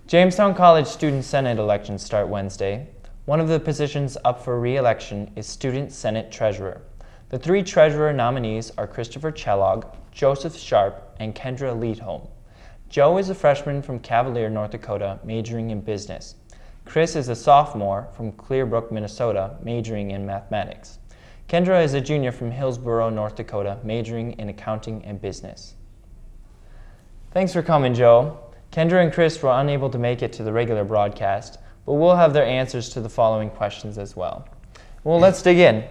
Jamestown College Student Senate elections start Wednesday. One of the positions up for re-election is Student Senate Treasurer. The three treasurer nominees are Christopher Kellogg, Joseph Sharp, and Kendra Leadholm. Joe is a freshman from Cavalier, North Dakota, majoring in business. Chris is a sophomore from Clearbrook, Minnesota, majoring in mathematics. Kendra is a junior from Hillsborough, North Dakota, majoring in accounting and business. Thanks for coming, Joe. Kendra and Chris were unable to make it to the regular broadcast, but we'll have their answers to the following questions as well. Well, let's dig in.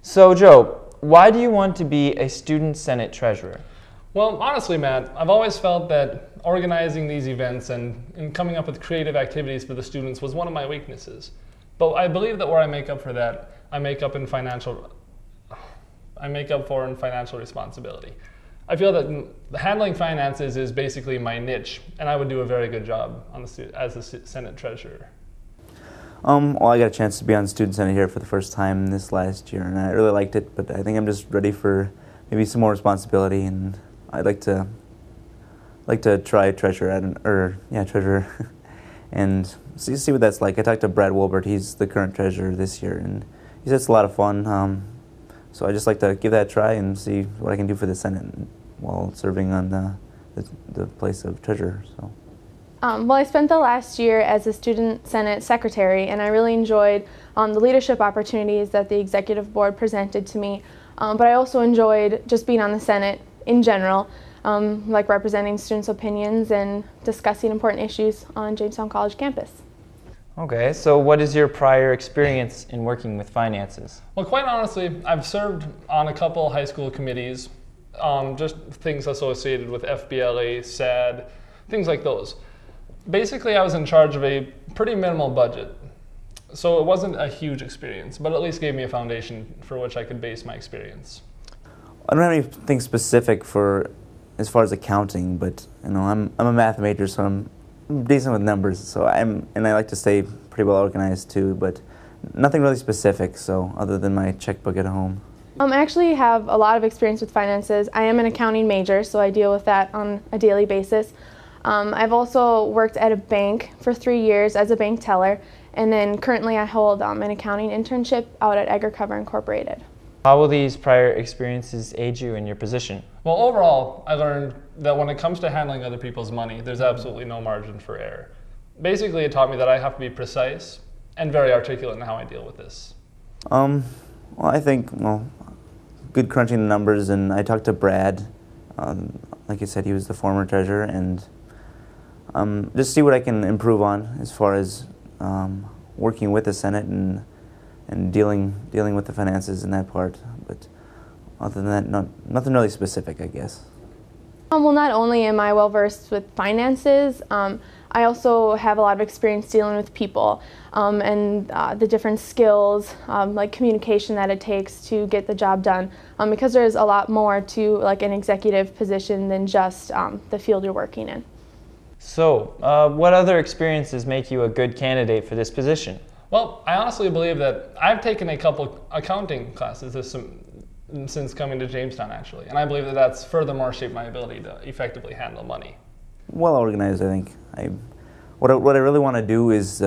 So, Joe, why do you want to be a Student Senate Treasurer? Well, honestly, Matt, I've always felt that organizing these events and coming up with creative activities for the students was one of my weaknesses. But I believe that where I make up for that, I make up for in financial responsibility. I feel that handling finances is basically my niche, and I would do a very good job as a Senate Treasurer. Well, I got a chance to be on Student Senate here for the first time this last year, and I really liked it, but I think I'm just ready for maybe some more responsibility, and I'd like to try treasurer, treasurer, and see what that's like. I talked to Brad Wolbert, he's the current treasurer this year, and he said it's a lot of fun. So I just like to give that a try and see what I can do for the Senate while serving on the place of treasurer. So. Well, I spent the last year as a Student Senate Secretary, and I really enjoyed the leadership opportunities that the Executive Board presented to me. But I also enjoyed just being on the Senate in general, like representing students' opinions and discussing important issues on Jamestown College campus. Okay, so what is your prior experience in working with finances? Well, quite honestly, I've served on a couple high school committees, just things associated with FBLA, SAD, things like those. Basically, I was in charge of a pretty minimal budget, so it wasn't a huge experience, but at least gave me a foundation for which I could base my experience. I don't have anything specific for as far as accounting, but I'm a math major, so I'm decent with numbers. So I like to stay pretty well organized too, but nothing really specific. So other than my checkbook at home. I actually have a lot of experience with finances. I am an accounting major, so I deal with that on a daily basis. I've also worked at a bank for 3 years as a bank teller, and then currently I hold an accounting internship out at AgriCover Incorporated. How will these prior experiences aid you in your position? Well, overall, I learned that when it comes to handling other people's money, there's absolutely no margin for error. Basically, it taught me that I have to be precise and very articulate in how I deal with this. Well, I think, good crunching the numbers, and I talked to Brad. Like you said, he was the former treasurer, and just see what I can improve on as far as working with the Senate and dealing with the finances in that part. But other than that, nothing really specific, I guess. Well, not only am I well versed with finances, I also have a lot of experience dealing with people and the different skills, like communication that it takes to get the job done. Because there's a lot more to like an executive position than just the field you're working in. So, what other experiences make you a good candidate for this position? Well, I honestly believe that I've taken a couple accounting classes since coming to Jamestown, actually, and I believe that that's furthermore shaped my ability to effectively handle money. Well organized, I think. What I really want to do is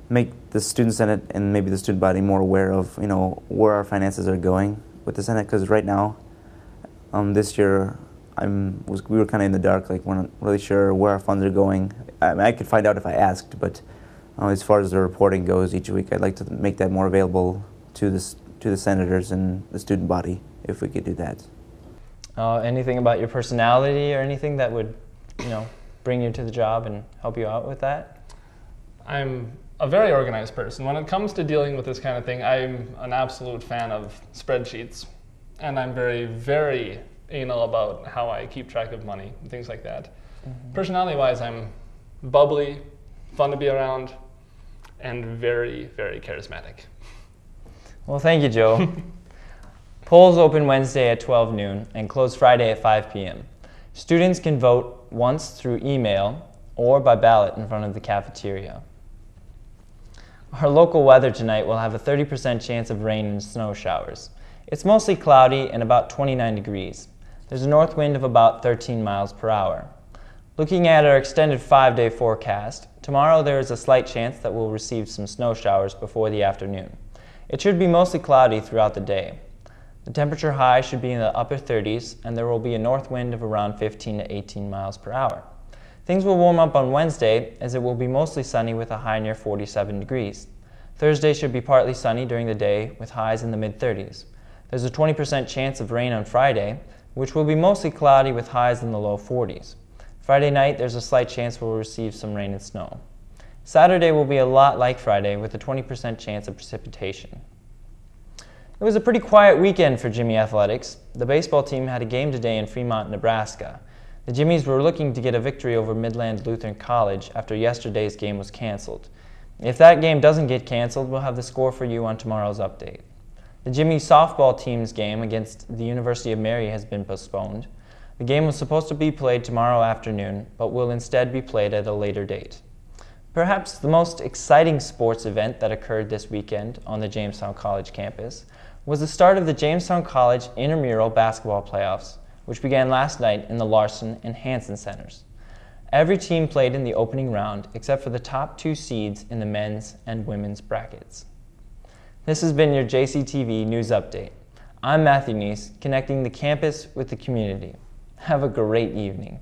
make the Student Senate and maybe the student body more aware of where our finances are going with the Senate, because right now, this year, we were kind of in the dark, like we're not really sure where our funds are going. I could find out if I asked, but as far as the reporting goes each week, I'd like to make that more available to the senators and the student body, if we could do that. Anything about your personality or anything that would, bring you to the job and help you out with that? I'm a very organized person. When it comes to dealing with this kind of thing, I'm an absolute fan of spreadsheets, and I'm very, very anal about how I keep track of money and things like that. Mm-hmm. Personality-wise, I'm bubbly, fun to be around, and very, very charismatic. Well, thank you, Joe. Polls open Wednesday at 12 noon and close Friday at 5 p.m. Students can vote once through email or by ballot in front of the cafeteria. Our local weather tonight will have a 30% chance of rain and snow showers. It's mostly cloudy and about 29 degrees. There's a north wind of about 13 miles per hour. Looking at our extended 5-day forecast, tomorrow there is a slight chance that we'll receive some snow showers before the afternoon. It should be mostly cloudy throughout the day. The temperature high should be in the upper 30s, and there will be a north wind of around 15 to 18 miles per hour. Things will warm up on Wednesday, as it will be mostly sunny with a high near 47 degrees. Thursday should be partly sunny during the day with highs in the mid-30s. There's a 20% chance of rain on Friday, which will be mostly cloudy with highs in the low 40s. Friday night, there's a slight chance we'll receive some rain and snow. Saturday will be a lot like Friday with a 20% chance of precipitation. It was a pretty quiet weekend for Jimmy Athletics. The baseball team had a game today in Fremont, Nebraska. The Jimmies were looking to get a victory over Midland Lutheran College after yesterday's game was canceled. If that game doesn't get canceled, we'll have the score for you on tomorrow's update. The Jimmy softball team's game against the University of Mary has been postponed. The game was supposed to be played tomorrow afternoon, but will instead be played at a later date. Perhaps the most exciting sports event that occurred this weekend on the Jamestown College campus was the start of the Jamestown College intramural basketball playoffs, which began last night in the Larson and Hanson Centers. Every team played in the opening round except for the top 2 seeds in the men's and women's brackets. This has been your JCTV News Update. I'm Matthew Nies, connecting the campus with the community. Have a great evening.